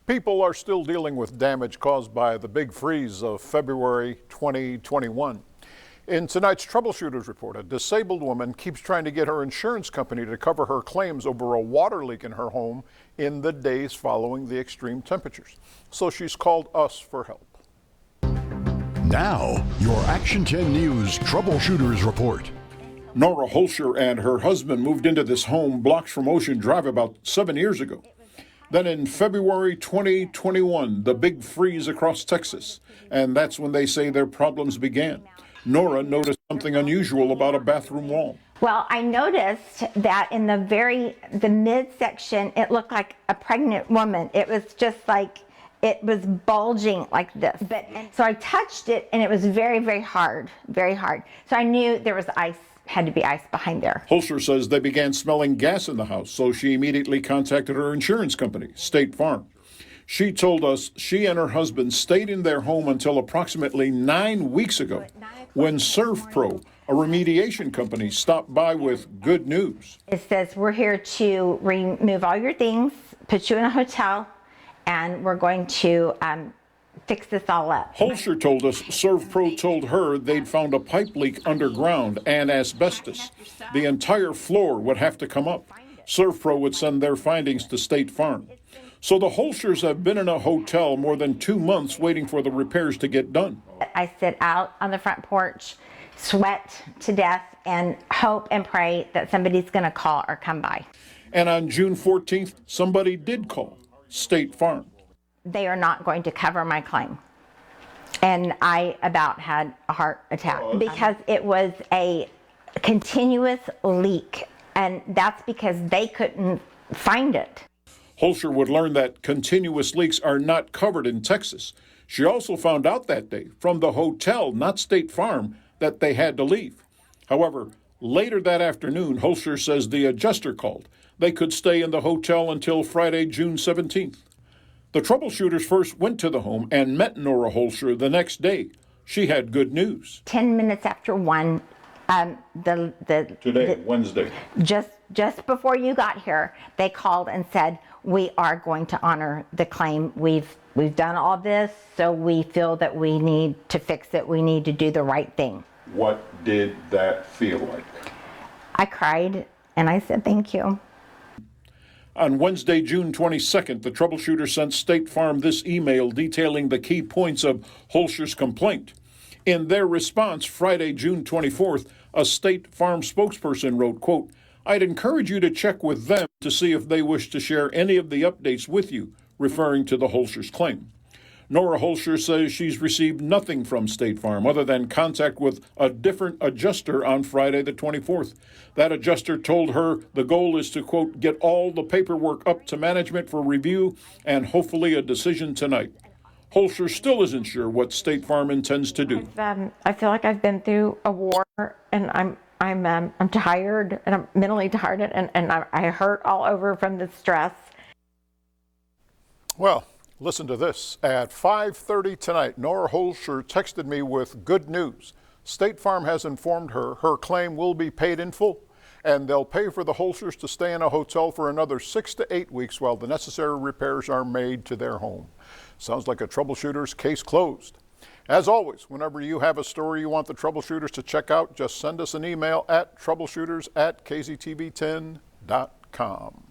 People are still dealing with damage caused by the big freeze of February 2021. In tonight's Troubleshooters report, a disabled woman keeps trying to get her insurance company to cover her claims over a water leak in her home in the days following the extreme temperatures. So she's called us for help. Now, your Action 10 News Troubleshooters report. Nora Holscher and her husband moved into this home blocks from Ocean Drive about 7 years ago. Then in February 2021, the big freeze across Texas, and that's when they say their problems began. Nora noticed something unusual about a bathroom wall. Well, I noticed that in the midsection, it looked like a pregnant woman. It was just like, it was bulging like this. So I touched it and it was very, very hard, very hard. So I knew there was ice. Had to be ice behind there. Holscher says they began smelling gas in the house, so she immediately contacted her insurance company, State Farm. She told us she and her husband stayed in their home until approximately 9 weeks ago, when ServPro, a remediation company, stopped by with good news. It says, we're here to remove all your things, put you in a hotel, and we're going to fix this all up. Holscher told us ServPro told her they'd found a pipe leak underground and asbestos. The entire floor would have to come up. ServPro would send their findings to State Farm. So the Holschers have been in a hotel more than 2 months waiting for the repairs to get done. I sit out on the front porch, sweat to death, and hope and pray that somebody's going to call or come by. And on June 14th, somebody did call, State Farm. They are not going to cover my claim. And I about had a heart attack because it was a continuous leak, and that's because they couldn't find it. Holscher would learn that continuous leaks are not covered in Texas. She also found out that day from the hotel, not State Farm, that they had to leave. However, later that afternoon, Holscher says the adjuster called. They could stay in the hotel until Friday, June 17th. The Troubleshooters first went to the home and met Nora Holscher the next day. She had good news. 10 minutes after 1, Wednesday. Just before you got here, they called and said, we are going to honor the claim. We've done all this, so we feel that we need to fix it. We need to do the right thing. What did that feel like? I cried and I said, thank you. On Wednesday, June 22nd, the Troubleshooter sent State Farm this email detailing the key points of Holscher's complaint. In their response, Friday, June 24th, a State Farm spokesperson wrote, quote, I'd encourage you to check with them to see if they wish to share any of the updates with you, referring to the Holscher's claim. Nora Holscher says she's received nothing from State Farm other than contact with a different adjuster on Friday the 24th. That adjuster told her the goal is to, quote, get all the paperwork up to management for review and hopefully a decision tonight. Holscher still isn't sure what State Farm intends to do. I feel like I've been through a war, and I'm tired, and I'm mentally tired, and I hurt all over from the stress. Well, listen to this. At 5:30 tonight, Nora Holscher texted me with good news. State Farm has informed her her claim will be paid in full, and they'll pay for the Holschers to stay in a hotel for another 6 to 8 weeks while the necessary repairs are made to their home. Sounds like a Troubleshooters case closed. As always, whenever you have a story you want the Troubleshooters to check out, just send us an email at troubleshooters@kztv10.com.